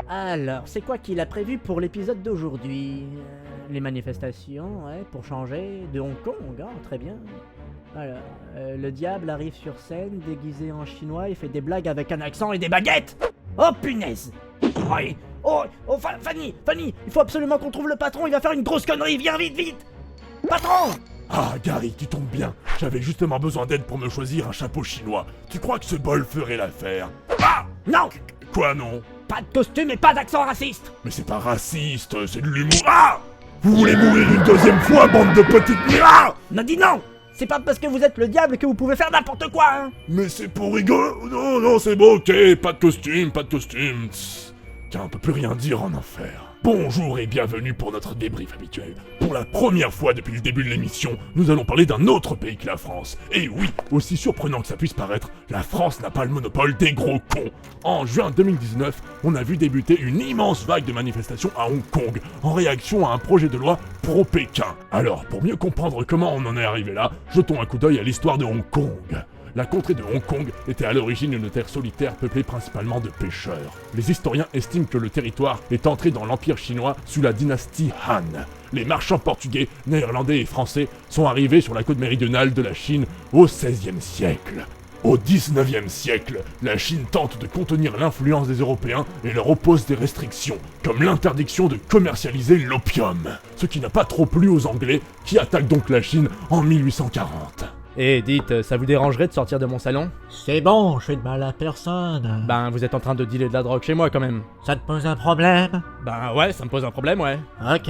Alors, c'est quoi qu'il a prévu pour l'épisode d'aujourd'hui? Les manifestations, ouais, pour changer, de Hong Kong, très bien. Alors, le diable arrive sur scène, déguisé en chinois, il fait des blagues avec un accent et des baguettes. Oh punaise! Fanny, il faut absolument qu'on trouve le patron, il va faire une grosse connerie, viens vite! Patron! Ah, Gary, tu tombes bien. J'avais justement besoin d'aide pour me choisir un chapeau chinois. Tu crois que ce bol ferait l'affaire? Ah! Non! Quoi non? Pas de costume et pas d'accent raciste! Mais c'est pas raciste, c'est de l'humour. Ah! Vous voulez mourir une deuxième fois, bande de petites miras? Non, dis non! C'est pas parce que vous êtes le diable que vous pouvez faire n'importe quoi, hein! Mais c'est pour rigoler. Non, c'est bon, ok, pas de costume. Tss. Tiens, on peut plus rien dire en enfer. Bonjour et bienvenue pour notre débrief habituel. Pour la première fois depuis le début de l'émission, nous allons parler d'un autre pays que la France. Et oui, aussi surprenant que ça puisse paraître, la France n'a pas le monopole des gros cons. En juin 2019, on a vu débuter une immense vague de manifestations à Hong Kong, en réaction à un projet de loi pro-Pékin. Alors, pour mieux comprendre comment on en est arrivé là, jetons un coup d'œil à l'histoire de Hong Kong. La contrée de Hong Kong était à l'origine une terre solitaire peuplée principalement de pêcheurs. Les historiens estiment que le territoire est entré dans l'Empire chinois sous la dynastie Han. Les marchands portugais, néerlandais et français sont arrivés sur la côte méridionale de la Chine au XVIe siècle. Au XIXe siècle, la Chine tente de contenir l'influence des Européens et leur oppose des restrictions, comme l'interdiction de commercialiser l'opium. Ce qui n'a pas trop plu aux Anglais, qui attaquent donc la Chine en 1840. Eh, dites, ça vous dérangerait de sortir de mon salon? C'est bon, je fais de mal à personne. Ben, vous êtes en train de dealer de la drogue chez moi quand même. Ça te pose un problème? Ben ouais, ça me pose un problème, ouais. Ok.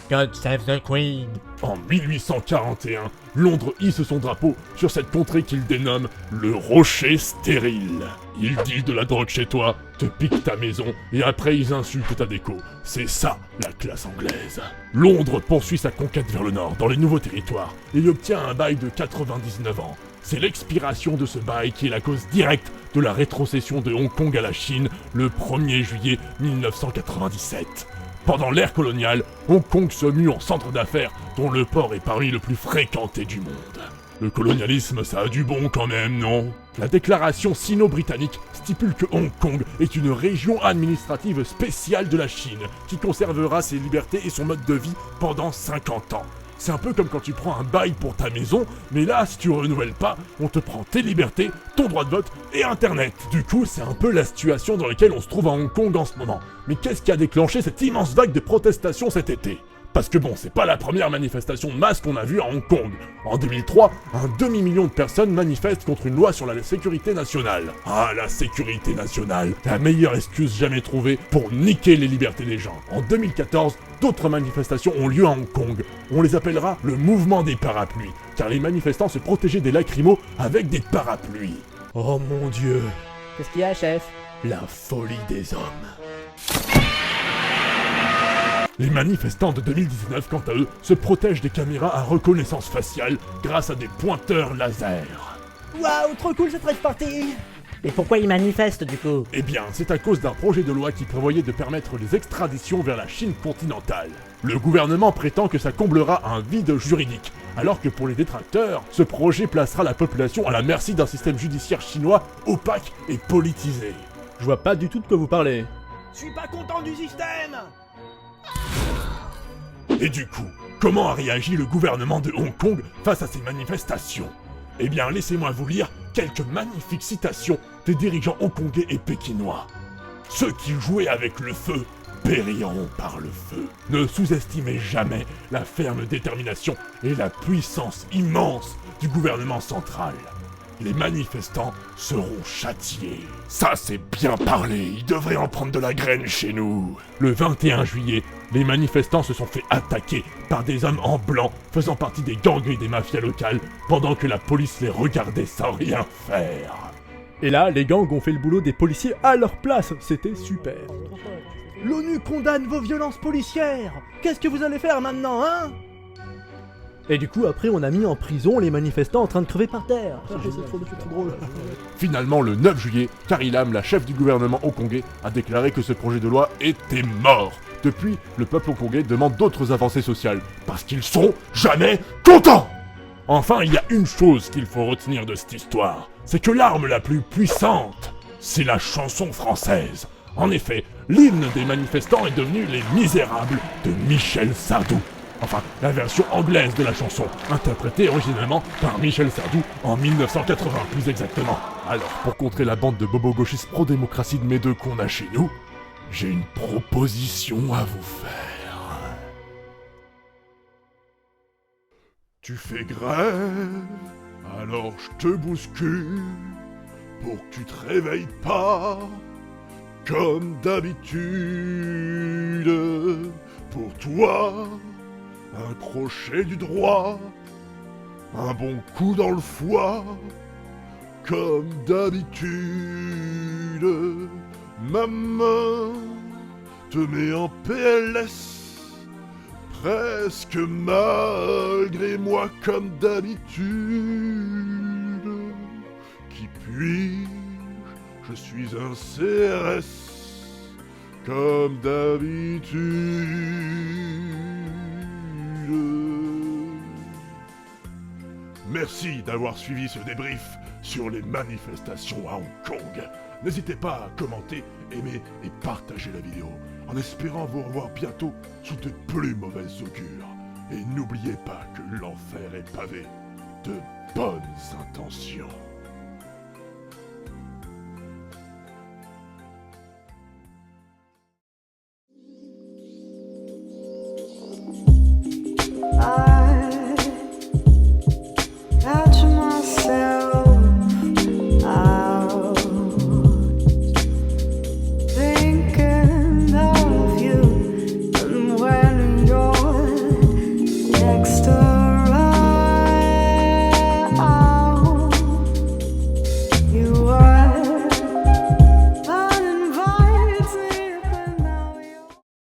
God save the Queen. En 1841, Londres hisse son drapeau sur cette contrée qu'il dénomme le Rocher Stérile. Ils disent de la drogue chez toi, te piquent ta maison et après ils insultent ta déco. C'est ça, la classe anglaise. Londres poursuit sa conquête vers le nord, dans les nouveaux territoires, et y obtient un bail de 99 ans. C'est l'expiration de ce bail qui est la cause directe de la rétrocession de Hong Kong à la Chine le 1er juillet 1997. Pendant l'ère coloniale, Hong Kong se mue en centre d'affaires dont le port est parmi le plus fréquenté du monde. Le colonialisme, ça a du bon quand même, non? La déclaration sino-britannique stipule que Hong Kong est une région administrative spéciale de la Chine qui conservera ses libertés et son mode de vie pendant 50 ans. C'est un peu comme quand tu prends un bail pour ta maison, mais là, si tu renouvelles pas, on te prend tes libertés, ton droit de vote et Internet. Du coup, c'est un peu la situation dans laquelle on se trouve à Hong Kong en ce moment. Mais qu'est-ce qui a déclenché cette immense vague de protestations cet été? Parce que bon, c'est pas la première manifestation de masse qu'on a vue à Hong Kong. En 2003, un demi-million de personnes manifestent contre une loi sur la sécurité nationale. Ah, la sécurité nationale, la meilleure excuse jamais trouvée pour niquer les libertés des gens. En 2014, d'autres manifestations ont lieu à Hong Kong. On les appellera le mouvement des parapluies, car les manifestants se protégeaient des lacrymos avec des parapluies. Oh mon Dieu, Qu'est-ce qu'il y a, chef? la folie des hommes. Les manifestants de 2019, quant à eux, se protègent des caméras à reconnaissance faciale grâce à des pointeurs laser. Waouh, trop cool cette rave party! Et pourquoi ils manifestent du coup? Eh bien, c'est à cause d'un projet de loi qui prévoyait de permettre les extraditions vers la Chine continentale. Le gouvernement prétend que ça comblera un vide juridique, alors que pour les détracteurs, ce projet placera la population à la merci d'un système judiciaire chinois opaque et politisé. Je vois pas du tout de quoi vous parlez. Je suis pas content du système! Et du coup, comment a réagi le gouvernement de Hong Kong face à ces manifestations? Eh bien, laissez-moi vous lire quelques magnifiques citations des dirigeants hongkongais et pékinois. Ceux qui jouaient avec le feu périront par le feu. Ne sous-estimez jamais la ferme détermination et la puissance immense du gouvernement central. Les manifestants seront châtiés. Ça, c'est bien parlé, ils devraient en prendre de la graine chez nous. Le 21 juillet, les manifestants se sont fait attaquer par des hommes en blanc faisant partie des gangs et des mafias locales pendant que la police les regardait sans rien faire. Et là, les gangs ont fait le boulot des policiers à leur place, c'était super. L'ONU condamne vos violences policières! Qu'est-ce que vous allez faire maintenant, hein? Et du coup, après, on a mis en prison les manifestants en train de crever par terre. C'est trop drôle. Finalement, le 9 juillet, Carrie Lam, la chef du gouvernement hongkongais, a déclaré que ce projet de loi était mort. Depuis, le peuple hongkongais demande d'autres avancées sociales, parce qu'ils sont jamais contents. Enfin, il y a une chose qu'il faut retenir de cette histoire, c'est que l'arme la plus puissante, c'est la chanson française. En effet, l'hymne des manifestants est devenu Les Misérables de Michel Sardou. Enfin, la version anglaise de la chanson, interprétée originellement par Michel Sardou en 1980 plus exactement. Alors, pour contrer la bande de bobo-gauchistes pro-démocratie de mes deux qu'on a chez nous, j'ai une proposition à vous faire. Tu fais grève, alors je te bouscule, pour que tu te réveilles pas, comme d'habitude. Pour toi, un crochet du droit, un bon coup dans le foie, comme d'habitude. Ma main te met en PLS, presque malgré moi comme d'habitude. Qui puis-je? Je suis un CRS, comme d'habitude. Merci d'avoir suivi ce débrief sur les manifestations à Hong Kong. N'hésitez pas à commenter, aimer et partager la vidéo, en espérant vous revoir bientôt sous de plus mauvaises augures. Et n'oubliez pas que l'enfer est pavé de bonnes intentions.